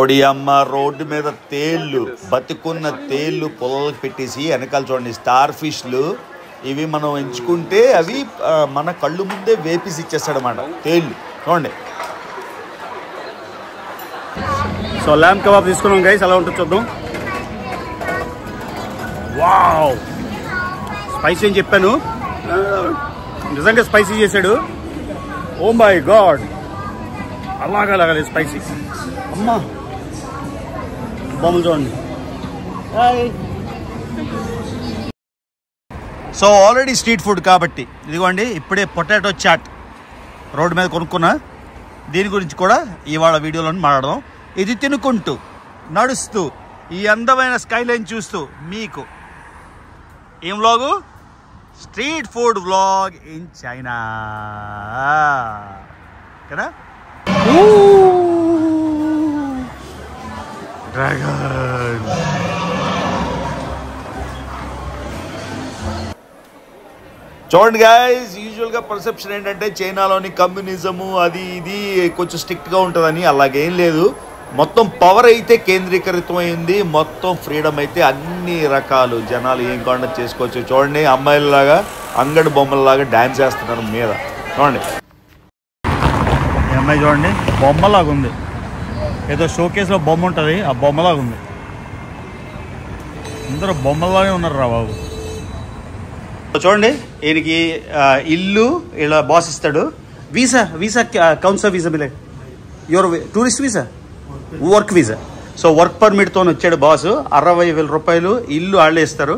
ఒడియమ్మ road మీద తేళ్ళు, బతికున్న తేళ్ళు పొలాలకు పెట్టేసి వెనకాల చూడండి స్టార్ ఫిష్లు. ఇవి మనం ఎంచుకుంటే అవి మన కళ్ళు ముందే వేపేసి ఇచ్చేస్తాడు అన్నమాట తేళ్ళు. చూడండి. సో ల్యామ్ కబాబ్ తీసుకున్నాం గైస్, ఎలా ఉంటుంది చూద్దాం. వావ్, స్పైసీ అని చెప్పాను, నిజంగా స్పైసీ చేశాడు. ఓ మై గాడ్, అలాగలాగలేదు స్పైసీ. అమ్మా బొమ్మలు చూడండి. సో ఆల్రెడీ స్ట్రీట్ ఫుడ్ కాబట్టి ఇదిగోండి, ఇప్పుడే పొటాటో చాట్ రోడ్డు మీద కొనుక్కున్నా. దీని గురించి కూడా ఇవాళ వీడియోలో మాట్లాడదాం. ఇది తినుకుంటూ నడుస్తూ ఈ అందమైన స్కైలైన్ చూస్తూ మీకు ఏం vlog, street food vlog in China కదా. డ్రాగన్ చూడండి గాయస్. యూజువల్గా పర్సెప్షన్ ఏంటంటే చైనాలోని కమ్యూనిజము అది ఇది కొంచెం స్ట్రిక్ట్గా ఉంటుందని. అలాగేం లేదు, మొత్తం పవర్ అయితే కేంద్రీకృతమైంది, మొత్తం ఫ్రీడమ్ అయితే అన్ని రకాలు జనాలు ఏం కాకుండా చేసుకోవచ్చు. చూడండి, అమ్మాయిలలాగా అంగడి బొమ్మలలాగా డ్యాన్స్ చేస్తున్నారు మీద. చూడండి, ఈ అమ్మాయి చూడండి బొమ్మలాగా ఉంది, ఏదో షోకేస్లో బొమ్మ ఉంటుంది, ఆ బొమ్మలాగా ఉంది. అందరూ బొమ్మలాగే ఉన్నారు రా బాబు. చూడండి, ఈయనకి ఇల్లు ఇలా బాస్ ఇస్తాడు. వీసా వీసా కౌన్సా వీసా మిలే your tourist visa, work visa. So work పర్మిట్తో వచ్చాడు బాస్. 60,000 రూపాయలు ఇల్లు వాళ్ళే ఇస్తారు.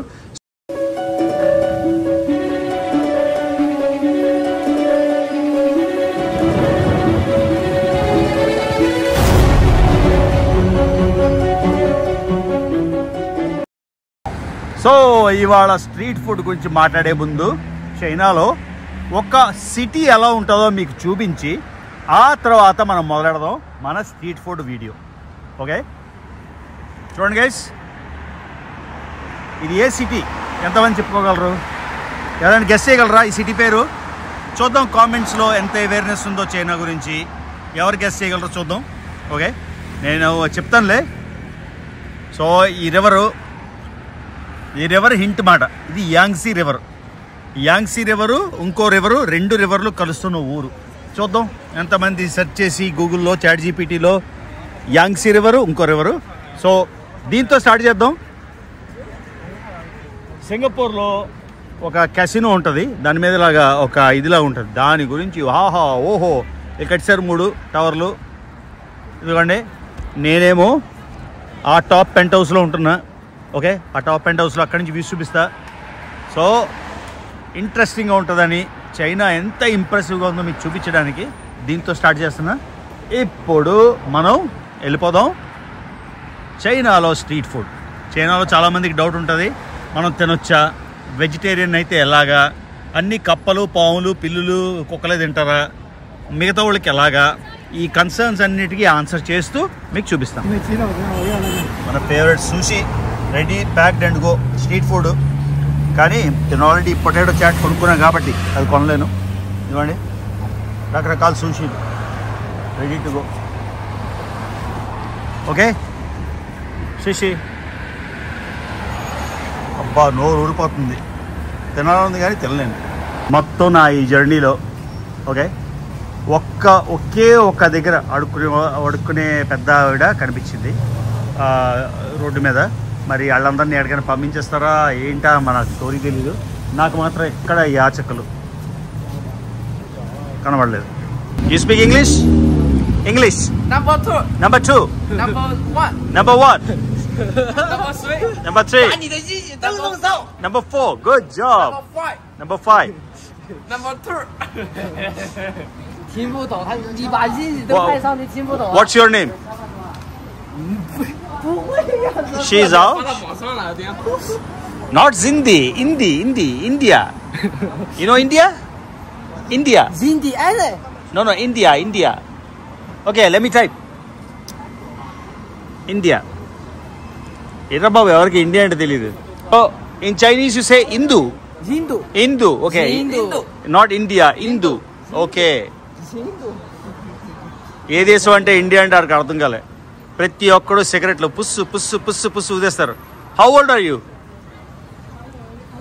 సో ఇవాళ స్ట్రీట్ ఫుడ్ గురించి మాట్లాడే ముందు చైనాలో ఒక సిటీ ఎలా ఉంటుందో మీకు చూపించి ఆ తర్వాత మనం మొదలెడదాం మన స్ట్రీట్ ఫుడ్ వీడియో. ఓకే, చూడండి గైస్, ఇది ఏ సిటీ, ఎంతమంది చెప్పుకోగలరు? ఎవరైనా గెస్ చేయగలరా ఈ సిటీ పేరు? చూద్దాం కామెంట్స్లో ఎంత అవేర్నెస్ ఉందో చైనా గురించి. ఎవరు గెస్ చేయగలరో చూద్దాం. ఓకే, నేను చెప్తానులే. సో ఈ రివర్ హింట్ మాట, ఇది యాంగ్సీ రివర్. యాంగ్సీ రివరు ఇంకో రివరు, 2 రివర్లు కలుస్తున్న ఊరు. చూద్దాం ఎంతమంది సెర్చ్ చేసి గూగుల్లో చాట్ జీపీటీలో యాంగ్సీ రివరు ఇంకో రివరు. సో దీంతో స్టార్ట్ చేద్దాం. సింగపూర్లో ఒక క్యాసినో ఉంటుంది, దాని మీద లాగా ఒక ఇదిలా ఉంటుంది. దాని గురించి ఆహా ఓహో కట్టారు 3 టవర్లు. ఇదిగోండి, నేనేమో ఆ టాప్ పెంట్ హౌస్లో ఉంటున్నా. ఓకే, ఆ టాప్ పెంట్ హౌస్లో అక్కడి నుంచి వ్యూస్ చూపిస్తా. సో ఇంట్రెస్టింగ్గా ఉంటుందని, చైనా ఎంత ఇంప్రెసివ్గా ఉందో మీకు చూపించడానికి దీంతో స్టార్ట్ చేస్తున్నా. ఇప్పుడు మనం వెళ్ళిపోదాం చైనాలో స్ట్రీట్ ఫుడ్. చైనాలో చాలామందికి డౌట్ ఉంటుంది, మనం తినొచ్చా, వెజిటేరియన్ అయితే ఎలాగా, అన్ని కప్పలు పాములు పిల్లులు కుక్కలే తింటారా, మిగతా వాళ్ళకి ఎలాగా, ఈ కన్సర్న్స్ అన్నిటికీ ఆన్సర్ చేస్తూ మీకు చూపిస్తాం. మన favourite sushi ready packed and go street food. కానీ నేను ఆల్రెడీ పొటాటో చాట్ కొనుక్కున్నాను కాబట్టి అది కొనలేను. ఇవ్వండి, రకరకాల సూషీలు ready to go. Okay sushi, అబ్బా నోరు ఊరిపోతుంది, తినాలని కానీ తినలేను. మొత్తం నా ఈ జర్నీలో ఓకే ఒకే ఒక్క దగ్గర అడుక్కునే పెద్ద ఆవిడ కనిపించింది రోడ్డు మీద. మరి వాళ్ళందరినీ ఎక్కడికైనా పంపించేస్తారా ఏంటా మన స్టోరీ తెలీదు. నాకు మాత్రం ఎక్కడ యాచకులు కనబడలేదు. You speak English? English Number 2. Number 2. Number 1. Number 1. Number 3. Number 3. 把你的日语都弄到。 Number 4. Good job. Number 5. Number 5. Number 2.听不懂，你把日语都带上，你听不懂啊。 What's your name? 不会呀、啊。 She's out. 发到网上了，这样。 Not Zindi. India. You know India? India. Hindi ada. No, India. Okay, let me type. India. Ira babu evarki India ante teliyadu. So in Chinese you say Hindu. Hindu. Okay. Hindu. Not India. Hindu. Okay. Hindu. ఏ దేశం అంటే India అంటే ఆడికి అర్థం కాలే. ప్రతి ఒక్కడు సిగరెట్లు పుస్సు పుస్సు పుస్సు పుస్సు ఊదేస్తారు. How old are you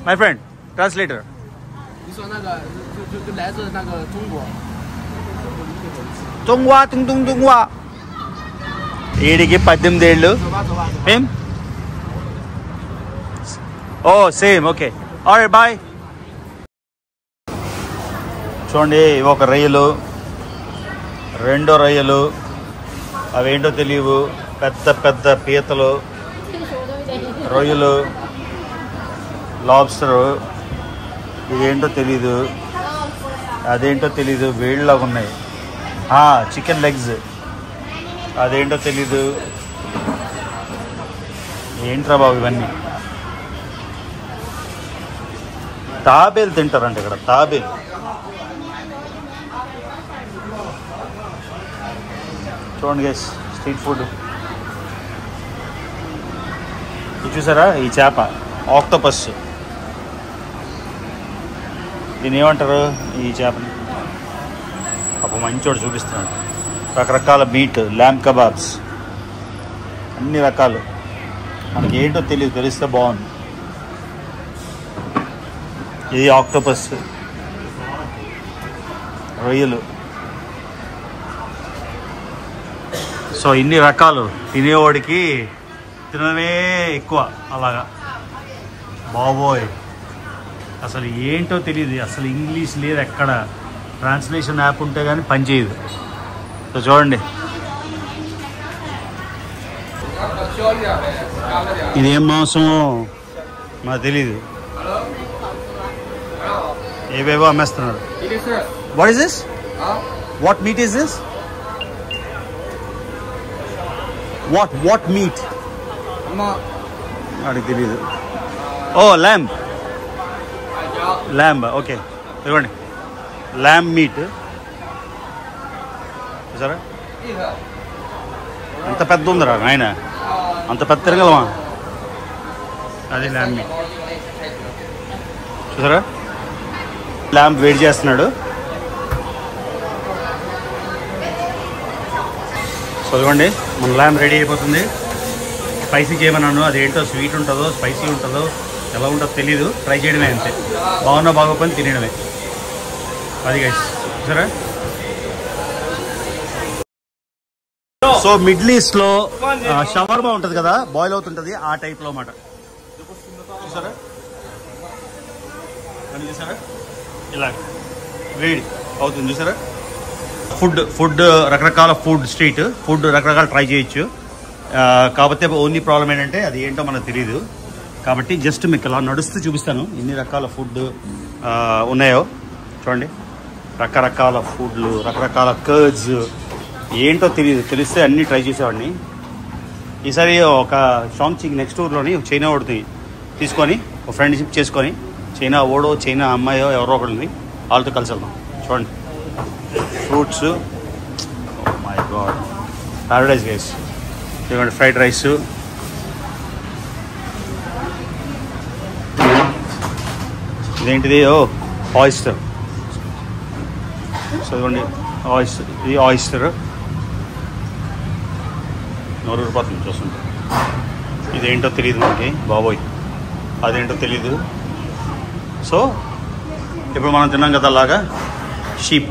my friend? Translator. 你说那个就来自那个中国。 తుంగ్వా తుంగ్ తుంగ్ తుంగ్వా. వీడికి 18 ఏళ్ళు. ఏం? Oh same. Okay alright bye. చూడండి ఒక రొయ్యలు, రెండో రొయ్యలు, అవేంటో తెలియవు. పెద్ద పెద్ద పీతలు, రొయ్యలు, లాబ్స్టరు, ఇదేంటో తెలీదు, అదేంటో తెలీదు, వేళ్ళలాగా ఉన్నాయి. చికెన్ లెగ్స్, అదేంటో తెలీదు. ఏంట్రా బాబు ఇవన్నీ? తాబేలు తింటారంట ఇక్కడ, తాబేలు. చూడండి గైస్, స్ట్రీట్ ఫుడ్. ఇది చూసారా ఈ చేప? ఆక్టోపస్. దీన్ని ఏమంటారు ఈ చేపని? ఒక మంచోడు చూపిస్తున్నాడు. రకరకాల మీట్, ల్యాంబ్ కబాబ్స్, అన్ని రకాలు. మనకి ఏంటో తెలియదు, తెలిస్తే బాగుంది. ఇది ఆక్టోపస్, రొయ్యలు. సో ఇన్ని రకాలు. తినేవాడికి తినడమే ఎక్కువ అలాగా. బాబోయ్ అసలు ఏంటో తెలియదు. అసలు ఇంగ్లీష్ లేదు ఎక్కడ. ట్రాన్స్లేషన్ యాప్ ఉంటే కానీ పనిచేయదు. సో చూడండి, ఇదేం మాంసం నాకు తెలీదు. ఏవేవో అమ్మేస్తున్నారు. What is this? What meat is this? What meat? నాకు తెలీదు. Oh lamb. ల్యాంబ్. ఓకే ఇవ్వండి. ల్యాంబ్ మీట్ చూసారా? అంత పెద్ద ఉందిరా నాయన, అంత పెద్ద తిరగలమా? అది ల్యాంబ్ మీట్ చూసారా? ల్యాంబ్ వెయిట్ చేస్తున్నాడు. సో ఇవ్వండి, మన ల్యాంబ్ రెడీ అయిపోతుంది. స్పైసీ చేయమన్నాను, అదేంటో స్వీట్ ఉంటుందో స్పైసీ ఉంటుందో ఎలా ఉంటుందో తెలీదు. ట్రై చేయడమే అంతే. బాగున్నా బాగోకపోయినా తినడమే. అది గైస్ సరే. సో మిడిల్ ఈస్ట్ లో షవర్మా ఉంటుంది కదా, బాయిల్ అవుతుంటుంది, ఆ టైప్ లో అన్నమాట. చూసారా? చూసారా ఇలా వేడి అవుతుంది చూసారా? ఫుడ్ రకరకాల స్ట్రీట్ ఫుడ్ రకరకాల ట్రై చేయొచ్చు. కాకపోతే ఓన్లీ ప్రాబ్లం ఏంటంటే అది ఏంటో మనకు తెలియదు. కాబట్టి జస్ట్ మీకు ఇలా నడుస్తూ చూపిస్తాను ఎన్ని రకాల ఫుడ్ ఉన్నాయో. చూడండి, రకరకాల ఫుడ్లు, రకరకాల కర్డ్స్, ఏంటో తెలియదు. తెలిస్తే అన్నీ ట్రై చేసేవాడిని. ఈసారి ఒక షాంగ్చింగ్ నెక్స్ట్ ఊర్లోని చైనా ఓడిని తీసుకొని ఒక ఫ్రెండ్షిప్ చేసుకొని, చైనా ఓడో చైనా అమ్మాయో ఎవరో ఒకరిని వాళ్ళతో కలిసి వెళ్దాం. చూడండి fruits, my God, Paradise guys. ఇదిగోండి ఫ్రైడ్ రైస్, ఇదేంటిది? ఆయిస్టర్. సో ఇదిగోండి ఆయిస్టర్, ఇది ఆయిస్టర్. నోరు రూపాయలు చూస్తుంటే ఇదేంటో తెలియదు మనకి, బాబోయ్ అదేంటో తెలీదు. సో ఇప్పుడు మనం తిన్నాం కదా అలాగా sheep.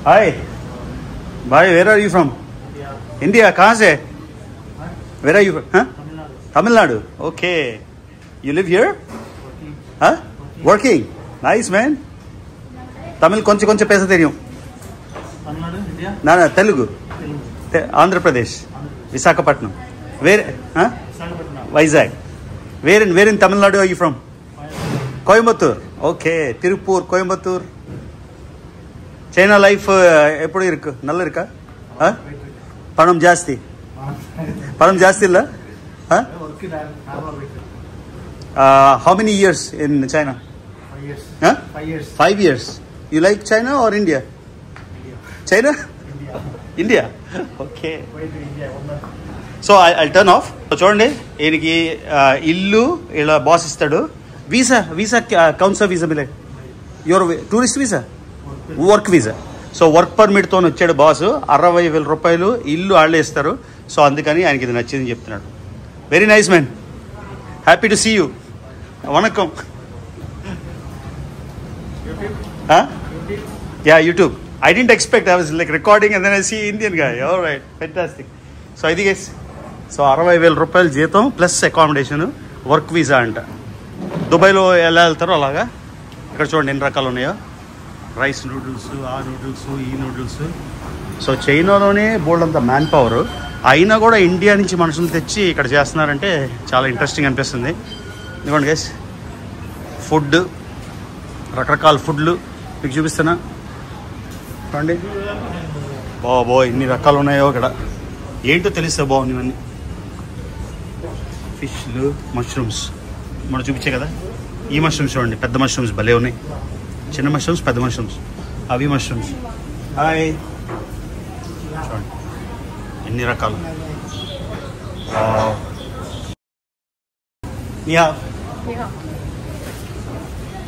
Hi boy, where are you from? India. కहाँ से? Where are you from? Tamil Nadu. Okay, you live here? Working. Nice man. Tamil కొంచెం కొంచెం పేస తెలియం. నా Telugu. Andhra Pradesh, Visakhapatnam. Where? Vizag. Where in Tamil Nadu are you from? Coimbatore. Okay, Tiruppur, Coimbatore. చైనా లైఫ్ ఎప్పుడు ఇరుకు? నల్ల ఇరుకా? పణం జాస్తి? పణం జాస్తి ಇಲ್ಲ? How many years in China? 5 years. Huh? 5 years. 5 years. You like China or India? China? India. Okay. Going to India. So I'll turn off. చూడండి, ఈయనకి ఇల్లు ఇలా boss ఇస్తాడు. వీసా కౌన్ సా వీసా మిలే? Your tourist visa? Work visa. So work పర్మిట్తో వచ్చాడు బాస్, 60,000 రూపాయలు ఇల్లు వాళ్ళే ఇస్తారు. సో అందుకని ఆయనకి ఇది నచ్చిందని చెప్తున్నాడు. Very nice man, happy to see you. వణకం. Yeah, YouTube. I didn't expect. I was like recording and then I see Indian guy. All right, fantastic. So ఇది guys, సో 60,000 రూపాయలు జీతం ప్లస్ అకామిడేషన్, వర్క్ వీసా అంట. దుబాయ్లో ఎలా వెళ్తారో అలాగా. ఇక్కడ చూడండి ఎన్ని రకాలు ఉన్నాయో, రైస్ నూడిల్స్, ఆ నూడిల్స్, ఈ నూడిల్స్. సో చైనాలోనే బోల్డ్ అంత మ్యాన్ పవర్, అయినా కూడా ఇండియా నుంచి మనుషులు తెచ్చి ఇక్కడ చేస్తున్నారంటే చాలా ఇంట్రెస్టింగ్ అనిపిస్తుంది. ఇదిగోండి గైస్, ఫుడ్, రకరకాల ఫుడ్లు మీకు చూపిస్తున్నా చూడండి. బాబో ఎన్ని రకాలు ఉన్నాయో ఇక్కడ, ఏంటో తెలిస్తే బాగుంది. ఇవన్నీ ఫిష్లు, మష్రూమ్స్ మనం చూపించే కదా. ఈ మష్రూమ్స్ చూడండి, పెద్ద మష్రూమ్స్ భలే ఉన్నాయి. చిన్న మష్రూమ్స్, పెద్ద మష్రూమ్స్, అవి మష్రూమ్స్. హాయ్, చూడండి ఎన్ని రకాలు.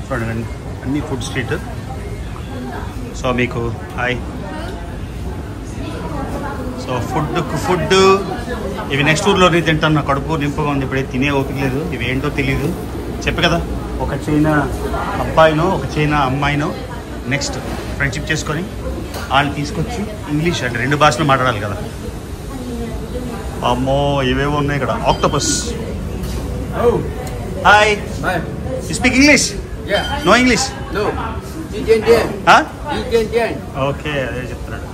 చూడండి అన్ని ఫుడ్ స్ట్రీట్. సో మీకు హాయ్. సో ఫుడ్ ఇవి నెక్స్ట్ ఊర్లో తింటాను. నా కడుపు నింపుగా ఉంది, ఇప్పుడే తినే ఓపిక లేదు. ఇవి ఏంటో తెలియదు. చెప్పు కదా, ఒక చైనా అబ్బాయినో ఒక చైనా అమ్మాయినో నెక్స్ట్ ఫ్రెండ్షిప్ చేసుకొని వాళ్ళని తీసుకొచ్చి ఇంగ్లీష్ అంటే 2 భాషలు మాట్లాడాలి కదా. అమ్మో ఇవేవో ఉన్నాయి ఇక్కడ. Octopus. Hi, you speak English? No English? No. Okay, అదే చెప్తున్నాడు.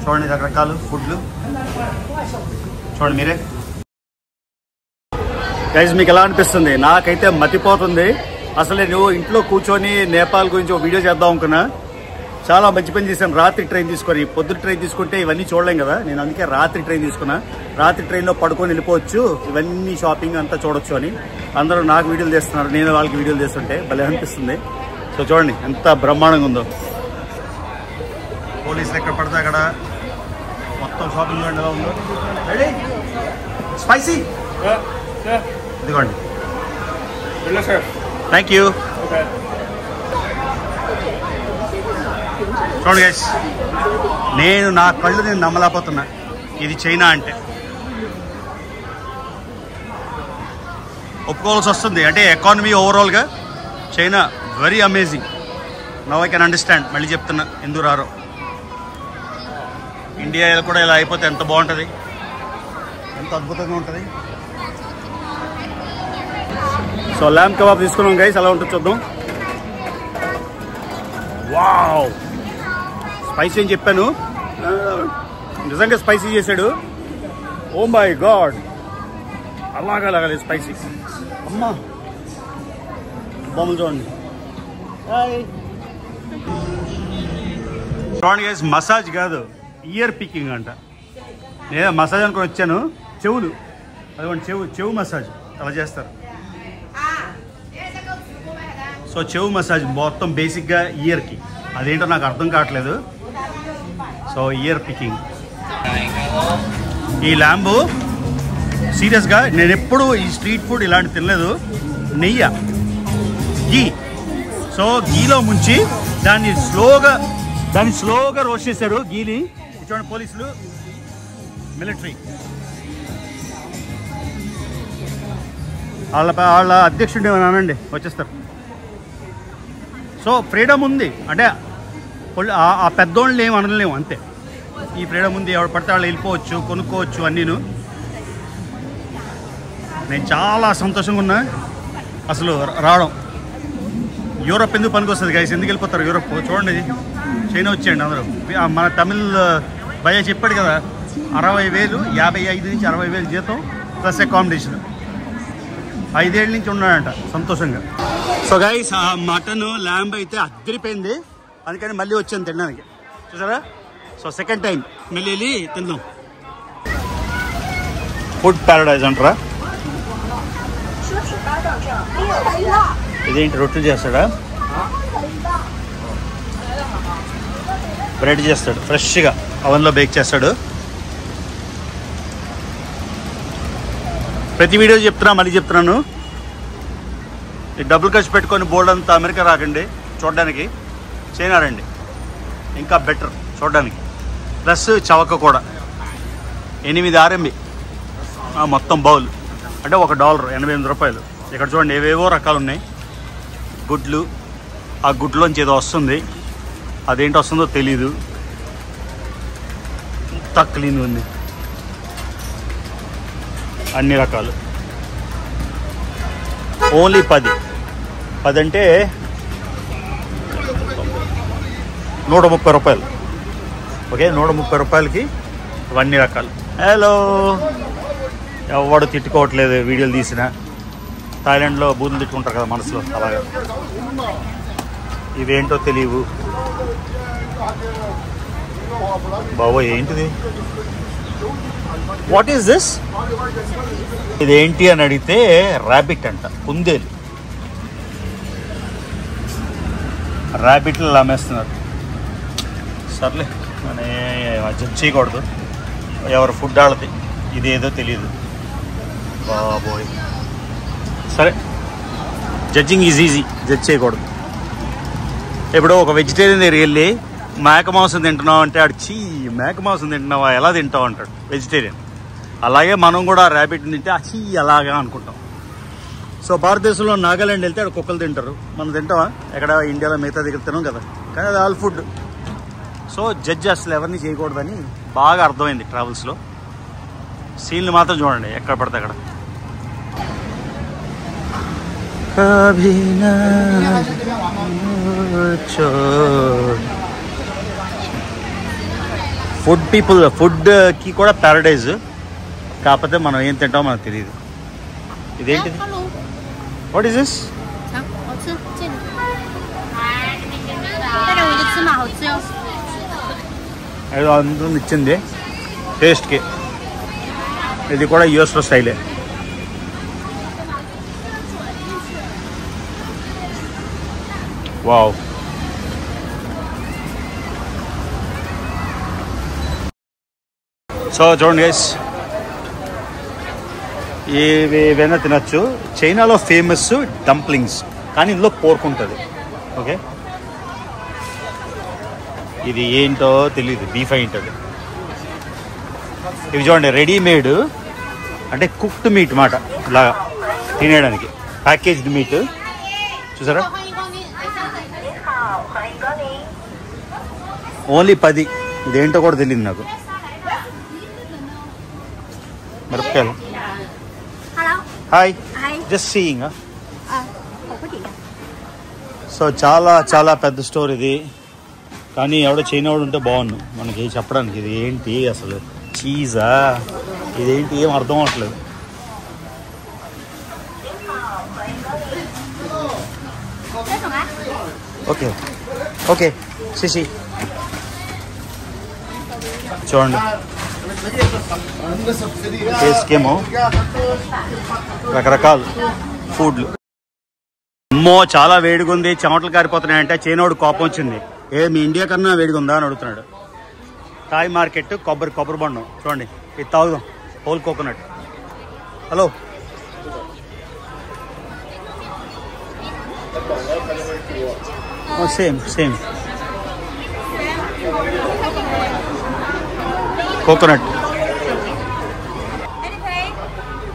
చూడండి రకరకాలు ఫుడ్లు చూడండి మీరే. గైస్ మీకు ఎలా అనిపిస్తుంది? నాకైతే మతిపోతుంది. అసలు నేను ఇంట్లో కూర్చొని నేపాల్ గురించి ఒక వీడియో చేద్దాం అనుకున్నా. చాలా మంచి పని చేశాను. రాత్రి ట్రైన్ తీసుకొని, పొద్దున ట్రైన్ తీసుకుంటే ఇవన్నీ చూడలేం కదా. నేను అందుకే రాత్రి ట్రైన్ తీసుకున్నా. రాత్రి ట్రైన్లో పడుకొని వెళ్ళిపోవచ్చు, ఇవన్నీ షాపింగ్ అంతా చూడొచ్చు అని. అందరూ నాకు వీడియోలు చేస్తున్నారు, నేను వాళ్ళకి వీడియోలు చేస్తుంటే భలే అనిపిస్తుంది. సో చూడండి ఎంత బ్రహ్మాండంగా ఉందో. పోలీసులు ఎక్కడ పడితే అక్కడ మొత్తం షాపింగ్ చూడండి ఎలా ఉందో. రెడీ? స్పైసీ ఇదిగోండి. Thank you. చూడండి గైస్, నా కళ్ళు నేను నమ్మలేకపోతున్నా. ఇది చైనా అంటే ఒప్పుకోవాల్సి వస్తుంది. అంటే ఎకానమీ ఓవరాల్గా China very amazing. Now I can understand. మళ్ళీ చెప్తున్నా ఎందుకు రారో. ఇండియా కూడా ఇలా అయిపోతే ఎంత బాగుంటుంది, ఎంత అద్భుతంగా ఉంటుంది. సో ల్యాంబ్ కబాబ్ తీసుకున్నాం గైస్, ఎలా ఉంటుంది చూద్దాం. వావ్, స్పైసీ అని చెప్పాను, నిజంగా స్పైసీ చేశాడు. ఓ మై గాడ్, అలాగా స్పైసీ. అమ్మా బొమ్మలు చూడండి. చూడండి గైస్, మసాజ్ కాదు ఇయర్ పికింగ్ అంట. నేను మసాజ్ అనుకుని వచ్చాను. చెవులు, అదిగోండి చెవు మసాజ్ అలా చేస్తారు. సో చెవు మసాజ్ మొత్తం బేసిక్గా ఇయర్కి, అదేంటో నాకు అర్థం కావట్లేదు. So year picking. ఈ ల్యాంబు సీరియస్గా నేను ఎప్పుడు ఈ స్ట్రీట్ ఫుడ్ ఇలాంటి తినలేదు. నెయ్యి, గీ. సో గీలో ముంచి దాన్ని స్లోగా రోస్ట్ చేశారు గీని. చూడండి పోలీసులు, మిలిటరీ, వాళ్ళ అధ్యక్షుడు ఏమని అనండి వచ్చేస్తారు. సో ఫ్రీడమ్ ఉంది అంటే ఆ పెద్దోళ్ళని ఏమి అనలేము, అంతే. ఈ ఫ్రీడమ్ ఉంది, ఎవరు పడితే వాళ్ళు వెళ్ళిపోవచ్చు, కొనుక్కోవచ్చు అన్నీను. నేను చాలా సంతోషంగా ఉన్నా అసలు రావడం. యూరోప్ ఎందుకు పనికి వస్తుంది గైస్? ఎందుకు వెళ్ళిపోతారు యూరోప్? చూడండి చైనా వచ్చేయండి అందరూ. మన తమిళ్ భయ్య చెప్పాడు కదా, 60,000, 55 నుంచి 60,000 జీతం ప్లస్ అకామిడేషన్. 5 ఏళ్ళ నుంచి ఉన్నాడంట సంతోషంగా. సో గైస్ ఆ మటన్ ల్యాంబ్ అయితే అద్దరిపోయింది, అందుకని మళ్ళీ వచ్చాను తినడానికి. చూసారా? సో సెకండ్ టైం మళ్ళీ వెళ్ళి తిందాం. ఫుడ్ ప్యారడైజ్ అంటారా? ఇదేంటి రొట్టెలు చేస్తాడా? బ్రెడ్ చేస్తాడు, ఫ్రెష్గా అవన్లో బేక్ చేస్తాడు. ప్రతి వీడియో చెప్తున్నా, మళ్ళీ చెప్తున్నాను, ఈ డబ్బులు ఖర్చు పెట్టుకొని బోర్డు అంతా అమెరికా రాకండి చూడడానికి, చైనా రండి. ఇంకా బెటర్ చూడడానికి. ప్లస్ చవక కూడా 8 RMB మొత్తం బౌల్ అంటే $1 88 రూపాయలు. ఇక్కడ చూడండి ఏవేవో రకాలు ఉన్నాయి. గుడ్లు, ఆ గుడ్లోంచి ఏదో వస్తుంది, అదేంటి వస్తుందో తెలీదు. ఇంత క్లీన్ ఉంది, అన్ని రకాలు. ఓన్లీ 10 అంటే 130 రూపాయలు. ఓకే, 130 రూపాయలకి ఇవన్నీ రకాలు. హలో, ఎవడు తిట్టుకోవట్లేదు వీడియోలు తీసిన. థాయిలాండ్లో బూతులు తిట్టుకుంటారు కదా మనసులో, అలాగా. ఇవేంటో తెలియవు బాబోయ్. ఏంటిది? What is this? ఇదేంటి అని అడిగితే ర్యాబిట్ అంట, కుందేలు. ర్యాబిట్లు అమ్మేస్తున్నారు. సర్లే, మన జడ్జ్ చేయకూడదు, ఎవరు ఫుడ్ ఆడది. ఇదేదో తెలియదు బాబోయ్. సరే, జడ్జింగ్ ఈజ్ ఈజీ, జడ్జ్ చేయకూడదు. ఇప్పుడు ఒక వెజిటేరియన్ దగ్గరికి వెళ్ళి మేక మాంసం తింటున్నావు అంటే ఆడు చీ మేక మాంసం తింటున్నావా, ఎలా తింటావు అంటాడు వెజిటేరియన్. అలాగే మనం కూడా ర్యాబిట్ తింటే చీ అలాగా అనుకుంటాం. సో భారతదేశంలో నాగాలాండ్ వెళ్తే అక్కడ కుక్కలు తింటారు, మనం తింటావా? ఎక్కడ ఇండియాలో మిగతా దగ్గర తినాం కదా, కానీ అది ఆల్ ఫుడ్. సో జడ్జ్ అసలు ఎవరిని చేయకూడదని బాగా అర్థమైంది ట్రావెల్స్లో. సీన్లు మాత్రం చూడండి ఎక్కడ పడితే అక్కడ. ఫుడ్ పీపుల్, ఫుడ్కి కూడా ప్యారడైజ్. కాకపోతే మనం ఏం తింటామో మనకు తెలియదు. ఇదేంటిది? What is this? ఏదో అందులో ఇచ్చింది టేస్ట్కి. ఇది కూడా యూఎస్లో స్టైలే. వావ్. సో చూడండి గైస్, ఏవేవైనా తినచ్చు. చైనాలో ఫేమస్ డంప్లింగ్స్, కానీ ఇందులో పోర్క్ ఉంటుంది. ఓకే, ఇది ఏంటో తెలియదు, బీఫ్ అయి ఉంటుంది. ఇవి చూడండి రెడీమేడ్, అంటే కుక్డ్ మీట్ మాట, ఇలాగా తినేయడానికి ప్యాకేజ్డ్ మీట్. చూసారా? ఓన్లీ 10. ఇదేంటో కూడా తెలియదు నాకు. మిరపకాయలు. Hi, just seeing. సో చాలా చాలా పెద్ద స్టోర్ ఇది, కానీ ఎవడో చైనా వాడు ఉంటే బాగుండు మనకి చెప్పడానికి. ఇది ఏంటి అసలు? చీజా? ఇదేంటి? ఏం అర్థం అవ్వట్లేదు. ఓకే ఓకే శశి చూడండి, టేస్ట్కేమో రకరకాల ఫుడ్లు. అమ్మో చాలా వేడిగా ఉంది, చెమటలు కారిపోతున్నాయంటే చైనాడు కోపం వచ్చింది. మీ ఇండియా కన్నా వేడిగా ఉందా అని అడుగుతున్నాడు. థాయ్ మార్కెట్, కొబ్బరి బొండం చూడండి. ఇది తాగుదాం, whole coconut. Hello, same coconut.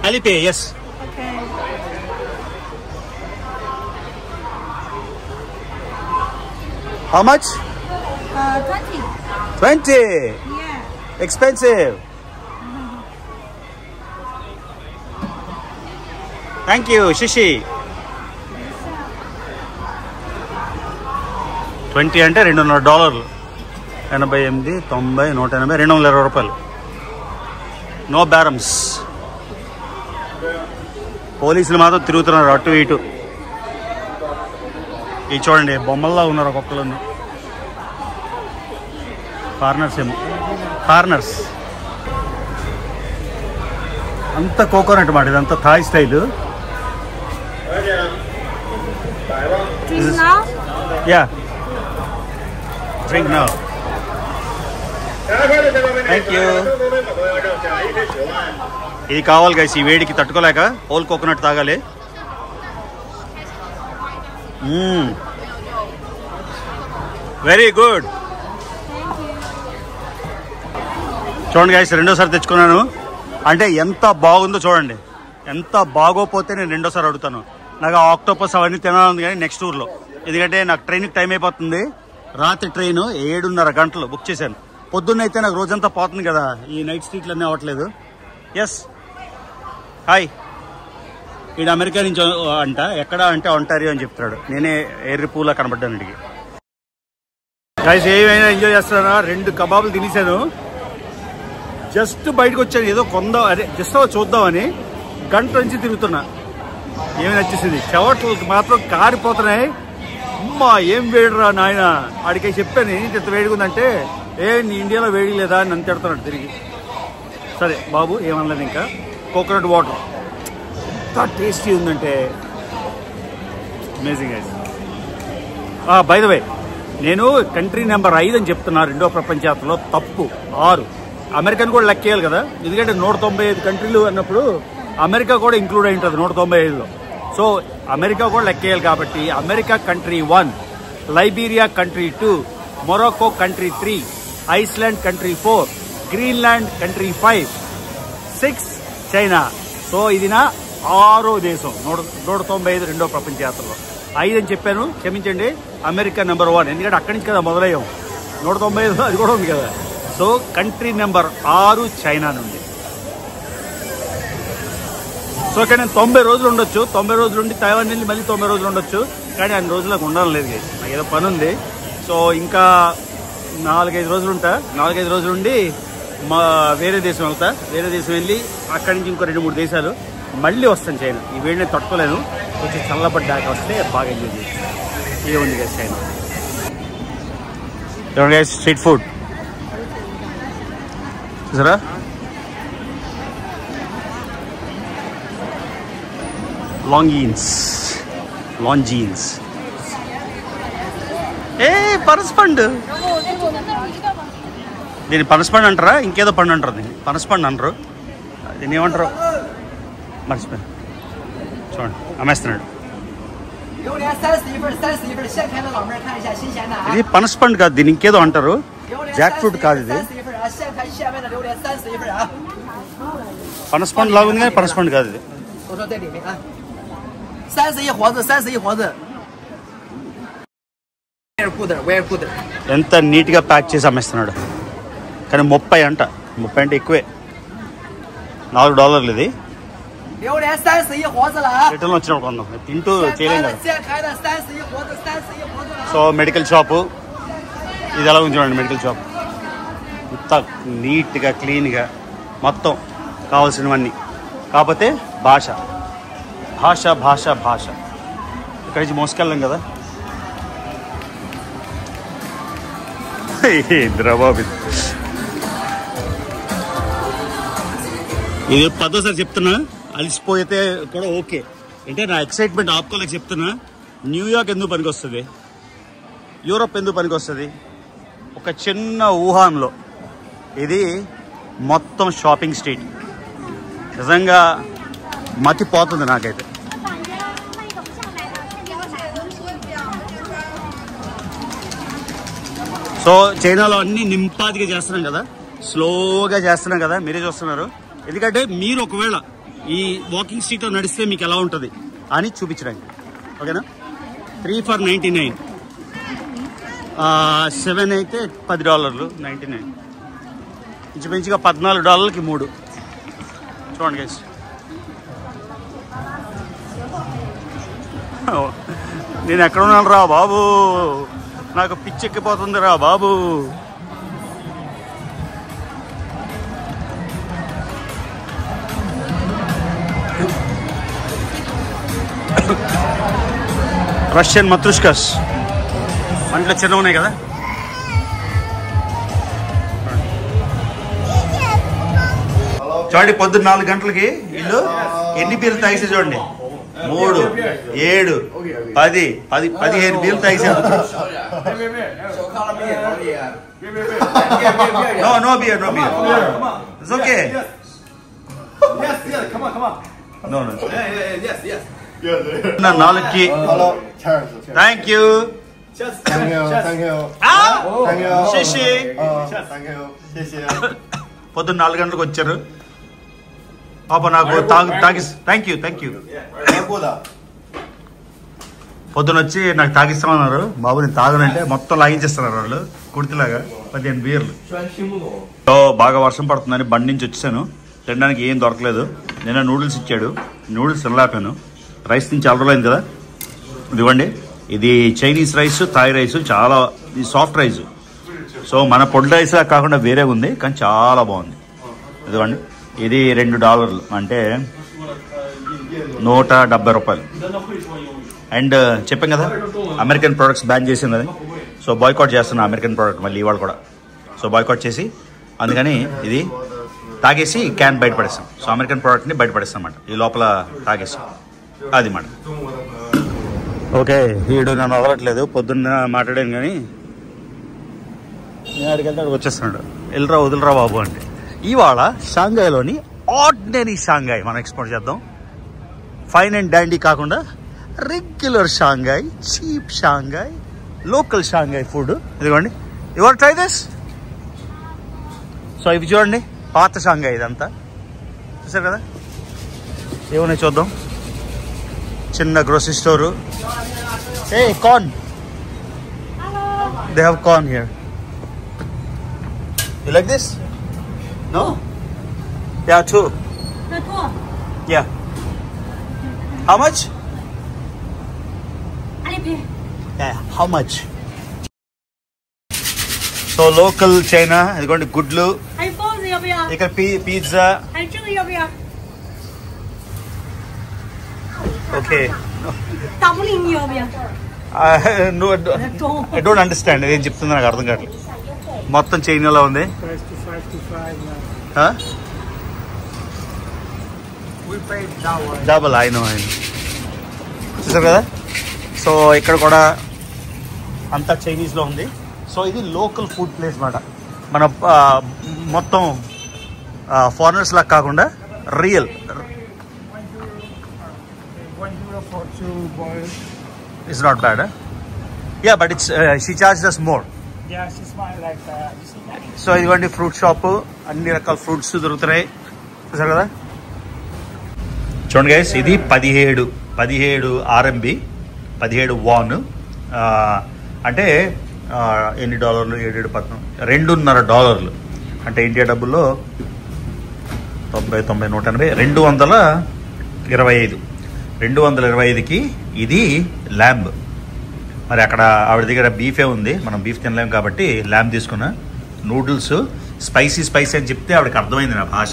Alipay, yes. Okay. How much? 20. 20. Yeah. Expensive. Thank you, Shishi. 20 అంటే $200. 88, 90, 180, $220. నో బ్యారమ్స్. పోలీసులు మాత్రం తిరుగుతున్నారు అటు ఇటు. ఇది చూడండి, బొమ్మల్లా ఉన్నారు ఒక్కొక్కరు. ఫారినర్స్ ఏమో, ఫారినర్స్. అంత కోకోనట్ మాట, ఇదంతా Thai style. Yeah, drink now. Thank you. ఇది కావాలి గైస్, ఈ వేడికి తట్టుకోలేక హోల్ కోకోనట్ తాగాలి. Very good. చూడండి గైస్, రెండోసారి తెచ్చుకున్నాను. అంటే ఎంత బాగుందో చూడండి. ఎంత బాగోపోతే నేను రెండోసారి అడుగుతాను. నాకు ఆ ఆక్టోపస్ అవన్నీ తినాలని కానీ నెక్స్ట్ ఊర్లో, ఎందుకంటే నాకు ట్రైన్కి టైం అయిపోతుంది. రాత్రి ట్రైన్ 7:30 గంటలు బుక్ చేశాను. పొద్దున్న అయితే నాకు రోజంతా పోతుంది కదా, ఈ నైట్ స్ట్రీట్లు అన్నీ అవ్వట్లేదు. Yes, hi. ఈడు అమెరికా నుంచి అంట, ఎక్కడ అంటే ఒంటారియో అని చెప్తున్నాడు. నేనే ఎర్రి పూలా కనబడ్డాను ఇడికి. గైస్ ఏమైనా ఎంజాయ్ చేస్తున్నానా? 2 కబాబులు తినేసాను. జస్ట్ బయటకు వచ్చాను, ఏదో కొందాం, అదే జస్ట్ చూద్దామని గంట నుంచి తిరుగుతున్నా. ఏమి నచ్చేసింది, చెవట్లు మాత్రం కారిపోతున్నాయి. అమ్మా ఏం వేడిరా నాయన. ఆడికి చెప్పాను ఏంటి ఇంత వేడిగా ఉందంటే, నీ ఇండియాలో వేడి లేదా అని నన్ను తిడుతున్నాడు తిరిగి. సరే బాబు ఏమనలేదు. ఇంకా కోకోనట్ వాటర్ ఎంత టేస్టీ ఉందంటే అమేజింగ్ అయితే. బై ద వే, నేను కంట్రీ నెంబర్ 5 అని చెప్తున్నా రెండో ప్రపంచ యాత్రలో. తప్పు 6. అమెరికన్ కూడా లెక్కేయాలి కదా, ఎందుకంటే 195 కంట్రీలు అన్నప్పుడు అమెరికా కూడా ఇంక్లూడ్ అయి ఉంటుంది 195లో. సో అమెరికా కూడా లెక్కేయాలి కాబట్టి America country 1, Liberia country 2, Morocco country 3, Iceland country 4, Greenland country 5, 6 China. So ఇది నా 6వ దేశం 195 రెండో ప్రపంచ యాత్రలో. 5 అని చెప్పాను, క్షమించండి. అమెరికా నెంబర్ 1, ఎందుకంటే అక్కడి నుంచి కదా మొదలయ్యాం. 195 అది కూడా ఉంది కదా. సో కంట్రీ నెంబర్ 6 చైనా నుండి. సో ఇక్కడ నేను 90 రోజులు ఉండొచ్చు. 90 రోజులు ఉండి తైవాన్ వెళ్ళి మళ్ళీ 90 రోజులు ఉండొచ్చు. కానీ అన్ని రోజులకు ఉండడం లేదు, నాకు ఏదో పని ఉంది. సో ఇంకా 4-5 రోజులు ఉంటా. 4-5 రోజులు ఉండి వేరే దేశం వెళ్తా. వేరే దేశం వెళ్ళి అక్కడి నుంచి ఇంకో 2-3 దేశాలు మళ్ళీ వస్తాను చైనా. ఈ వేడి నేను తట్టుకోలేను. కొంచెం చల్లబడ్డాక వస్తే బాగా ఎంజాయ్ చేయాలి. ఇదే ఉంది కదా చైనా. స్ట్రీట్ ఫుడ్ చూసారా? లాంజీన్స్. పనసపండు. దీన్ని పనసపండు అంటారా, ఇంకేదో పండు అంటారు? దీన్ని పనసపండు అంటారు. దీన్ని ఏమంటారు మర్చిపోయాను. చూడండి అమ్మేస్తున్నాడు. ఇది పనసపండు కాదు, దీన్ని ఇంకేదో అంటారు. జాక్ ఫ్రూట్ కాదు ఇది. పనసపండు లాగుంది కానీ పనసపండు కాదు ఇది. 31盒子，31盒子。Very good。 ఎంత నీట్గా ప్యాక్ చేసి అమ్మేస్తున్నాడు. కానీ 30 అంట. 30 అంటే ఎక్కువే. $4 ఇది. రిటర్న్ వచ్చినప్పుడు కొందాం, తింటూ చేయలేం కదా. సో మెడికల్ షాపు ఇది ఎలా ఉంది చూడండి. మెడికల్ షాప్ ఇంత నీట్గా క్లీన్గా మొత్తం కావాల్సినవన్నీ. కాకపోతే భాష భాష భాష భాష ఇక్కడి నుంచి మోసుకెళ్ళాం కదా. బాబు ఇది 10వ చెప్తున్నా. అలిసిపోయితే కూడా ఓకే, అంటే నా ఎక్సైట్మెంట్ ఆపుకోలేక చెప్తున్నా. న్యూయార్క్ ఎందుకు పనికి వస్తుంది, యూరోప్ ఎందుకు పనికి వస్తుంది? ఒక చిన్న వుహాన్లో ఇది మొత్తం షాపింగ్ స్ట్రీట్. నిజంగా మతిపోతుంది నాకైతే. సో చైనాలో అన్ని నింపాదిగా చేస్తున్నాం కదా, స్లోగా చేస్తున్నాం కదా, మీరే చూస్తున్నారు. ఎందుకంటే మీరు ఒకవేళ ఈ వాకింగ్ స్ట్రీట్లో నడిస్తే మీకు ఎలా ఉంటుంది అని చూపించడానికి. ఓకేనా? 3 for $99, 7 అయితే $10, 99 ఇంచుమించుగా $14కి 3. చూడండి గైస్. నేను ఎక్కడ ఉన్నాను రా బాబు, నాకు పిచ్చెక్కిపోతుంది రా బాబు. రష్యన్ మత్రుష్కస్ అంట్లో చిన్న ఉన్నాయి కదా. చూడండి పొద్దున్న 4 గంటలకి వీళ్ళు ఎన్ని బీర్లు తాగితే చూడండి. 3, 7, 10, 15 బీర్లు తాగిసారు. No beer. It's okay. No. Yes. నా 4కి. Thank you. Thank you. 谢谢。పొద్దున్న 4 గంటలకు వచ్చారు. పాప నాకు తాగిస్. Thank you. పొద్దున వచ్చి నాకు తాగిస్తామన్నారు. బాబు నేను తాగనంటే మొత్తం లాగించేస్తున్నారు వాళ్ళు కుర్తిలాగా 15 బీర్లు. సో బాగా వర్షం పడుతుందని బండి నుంచి వచ్చాను. తినడానికి ఏం దొరకలేదు. నిన్న నూడిల్స్ ఇచ్చాడు, నూడిల్స్ తినలేపాను. రైస్ నుంచి చాలా రోజులైంది కదా. ఇదిగోండి, ఇది చైనీస్ రైస్, థాయ్ రైస్, చాలా సాఫ్ట్ రైస్. సో మన పొడి రైస్ కాకుండా వేరే ఉంది, కానీ చాలా బాగుంది. ఇదిగోండి, ఇది $2 అంటే 170 రూపాయలు. అండ్ చెప్పాం కదా అమెరికన్ ప్రొడక్ట్స్ బ్యాన్ చేసింది అది. సో బాయ్కాట్ చేస్తున్నా అమెరికన్ ప్రోడక్ట్ మళ్ళీ ఇవాళ కూడా. సో బాయ్కాట్ చేసి అందుకని ఇది తాగేసి క్యాన్ బయట పడేస్తాం. సో అమెరికన్ ప్రోడక్ట్ని బయట పడేస్తాం అన్నమాట, ఈ లోపల తాగేస్తాం అది మాట. ఓకే, వీడు నన్ను వదలట్లేదు. పొద్దున్న మాట్లాడాను కానీ నేను అడిగి వెళ్తాడు, వచ్చేస్తున్నాడు. వెళ్ళరా వదిలరా బాబు అంటే. ఇవాళ షాంఘైలోని ఆర్డినరీ షాంఘై మనం ఎక్స్పోర్ట్ చేద్దాం. ఫైన్ అండ్ డాండీ కాకుండా regular Shanghai, cheap Shanghai, local Shanghai food. ఇదిగోండి, యువర్ ట్రై దిస్. సో ఇవి చూడండి, పాత షాంఘై ఇదంతా. చూసారు కదా, ఏమున్నాయి చూద్దాం. చిన్న grocery store. A corn, they have corn here. You like this? No? Yeah, 2. Yeah. How much? How much? So local China. ఇదిగోండి గుడ్లు, ఇక్కడ pizza. Okay, I don't understand ఏం చెప్తుందో నాకు అర్థం కావట్లేదు. మొత్తం చైనాలో ఉంది. డబల్ ఆయన చూసారు కదా. సో ఇక్కడ కూడా అంతా చైనీస్లో ఉంది. సో ఇది లోకల్ ఫుడ్ ప్లేస్ మాట. మన మొత్తం ఫారినర్స్ లాగా కాకుండా real. It's not bad, huh? Yeah, but it's she charged us more. Yeah, she's fine like that. So ఇదిగోండి ఫ్రూట్ షాప్, అన్ని రకాల ఫ్రూట్స్ దొరుకుతున్నాయి. చూసారు కదా. చూడండి గైస్, ఇది 17 RMB, 17 వాన్. అంటే ఎన్ని డాలర్లు? 7, 14, $2.5 అంటే ఇండియా డబ్బుల్లో 90, 180, 225. 225కి ఇది ల్యాంబ్. మరి అక్కడ ఆవిడ దగ్గర బీఫే ఉంది, మనం బీఫ్ తినలేము కాబట్టి ల్యాంబ్ తీసుకున్నా. నూడిల్స్ స్పైసీ అని చెప్తే ఆవిడకి అర్థమైంది నా భాష.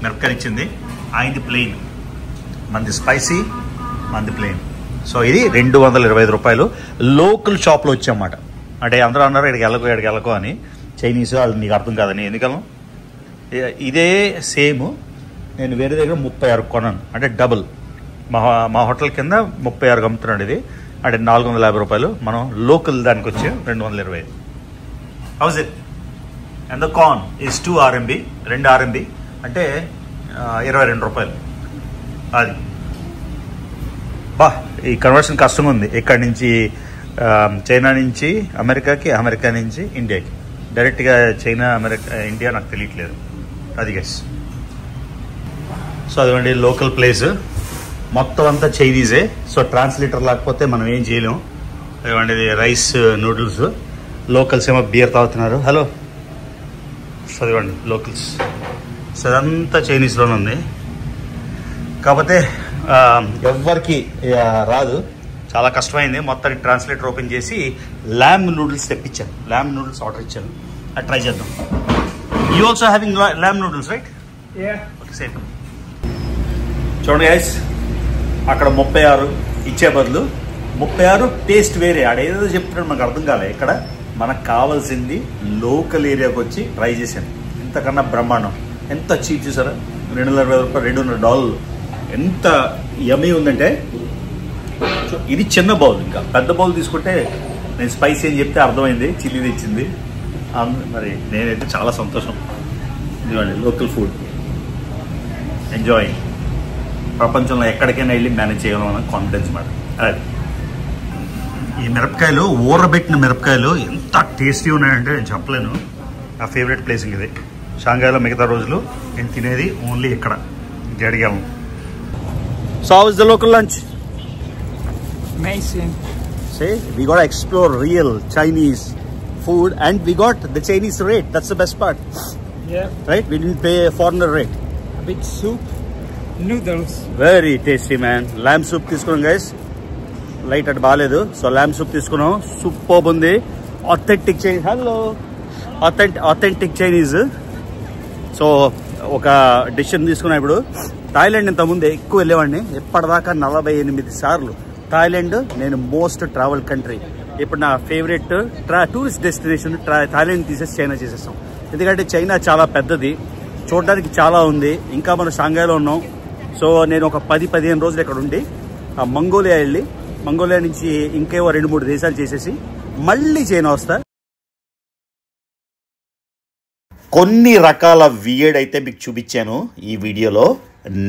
మిరపకాయలు ఇచ్చింది, ఆయనది ప్లెయిన్, మనది స్పైసీ, మనది ప్లెయిన్. సో ఇది 225 రూపాయలు. లోకల్ షాప్లో వచ్చామాట. అంటే అందరూ అన్నారు ఇక్కడికి వెళ్ళకో అని. చైనీస్ వాళ్ళు నీకు అర్థం కాదని. ఎందుకలం ఇదే సేమ్ నేను వేరే దగ్గర 36 కొన్నాను, అంటే డబుల్. మా హోటల్ కింద 36 అమ్ముతున్నాడు. ఇది అంటే 450 రూపాయలు. మనం లోకల్ దానికి వచ్చి 225. House it? And the corn is 2 RMB, 2 RMB అంటే 22 రూపాయలు. అది బా, ఈ కన్వర్షన్ కష్టంగా ఉంది. ఇక్కడ నుంచి చైనా నుంచి అమెరికాకి, అమెరికా నుంచి ఇండియాకి, డైరెక్ట్గా చైనా అమెరికా ఇండియా నాకు తెలియట్లేదు. అది గైస్. సో అదిగోండి లోకల్ ప్లేస్, మొత్తం అంతా చైనీసే. సో ట్రాన్స్లేటర్ లేకపోతే మనం ఏం చేయలేము. అదిగోండి ఇది రైస్, నూడిల్స్. లోకల్స్ ఏమో బియర్ తాగుతున్నారు. హలో. సో అదిగోండి లోకల్స్. సో అదంతా చైనీస్లోనే ఉంది. కాకపోతే ఎవ్వరికి రాదు, చాలా కష్టమైంది. మొత్తానికి ట్రాన్స్లేటర్ ఓపెన్ చేసి ల్యాంబ్ నూడిల్స్ తెప్పించాను. ల్యాంబ్ నూడిల్స్ ఆర్డర్ ఇచ్చాను. అది ట్రై చేద్దాం. You also having lamb noodles right? Okay, same. చూడండి గైస్, అక్కడ 36 ఇచ్చే బదులు 36 టేస్ట్ వేరే. ఆడేదో చెప్తున్నాడు మనకు అర్థం కాలే. ఇక్కడ మనకు కావాల్సింది లోకల్ ఏరియాకి వచ్చి ట్రై చేశాను. ఇంతకన్నా బ్రహ్మాండం. ఎంత చీప్ చూసారా, $220 రూపాయలు, $200. ఎంత యమ్మీ ఉందంటే. ఇది చిన్న బౌల్, ఇంకా పెద్ద బౌల్ తీసుకుంటే నేను స్పైసీ అని చెప్తే అర్థమైంది, చిల్లీ తెచ్చింది. మరి నేనైతే చాలా సంతోషం. ఇదిగోండి లోకల్ ఫుడ్, ఎంజాయింగ్. ప్రపంచంలో ఎక్కడికైనా వెళ్ళి మేనేజ్ చేయగలం అన్న కాన్ఫిడెన్స్ మాట. అది ఈ మిరపకాయలు, ఊరబెట్టిన మిరపకాయలు ఎంత టేస్టీ ఉన్నాయంటే నేను చెప్పలేను. నా ఫేవరెట్ ప్లేసింగ్ ఇది. షాంఘైలో మిగతా రోజులు నేను తినేది ఓన్లీ ఇక్కడ అడిగాము. So how is the local lunch? Amazing. Say, we got to explore real Chinese food and we got the Chinese rate. That's the best part. Yeah. Right? We didn't pay foreigner rate. A big soup. Noodles. Very tasty, man. Lamb soup తీసుకున్నాం guys. Light అటు బాగాలేదు. So ల్యామ్ soup తీసుకున్నాం. Super ఉంది. Authentic Chinese. Hello, authentic Chinese. So ఒక decision తీసుకున్నా. ఇప్పుడు Thailand ఇంతకుముందు ఎక్కువ వెళ్ళేవాడిని. ఎప్పటిదాకా 48 సార్లు థాయిలాండ్ నేను మోస్ట్ ట్రావెల్ కంట్రీ. ఇప్పుడు నా ఫేవరెట్ టూరిస్ట్ డెస్టినేషన్ థాయిలాండ్ తీసేసి చైనా చేసేస్తాం. ఎందుకంటే చైనా చాలా పెద్దది, చూడడానికి చాలా ఉంది. ఇంకా మనం షాంఘైలో ఉన్నాం. సో నేను ఒక 10-15 రోజులు ఇక్కడ ఉండి మంగోలియా వెళ్ళి మంగోలియా నుంచి ఇంకేవో 2-3 దేశాలు చేసేసి మళ్ళీ చైనా వస్తా. కొన్ని రకాల వియర్డ్ అయితే మీకు చూపించాను ఈ వీడియోలో.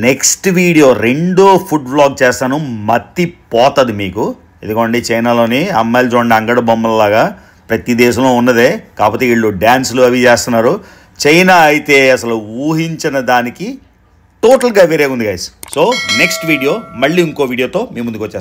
నెక్స్ట్ వీడియో 2వ ఫుడ్ వ్లాగ్ చేస్తాను. మత్తి పోతుంది మీకు. ఇదిగోండి చైనాలోని అమ్మాయిలు చూడండి అంగడి బొమ్మలలాగా. ప్రతి దేశంలో ఉన్నదే, కాకపోతే వీళ్ళు డ్యాన్సులు అవి చేస్తున్నారు. చైనా అయితే అసలు ఊహించిన దానికి టోటల్గా వేరే ఉంది గైస్. సో నెక్స్ట్ వీడియో మళ్ళీ ఇంకో వీడియోతో మీ ముందుకు వచ్చేస్తాను.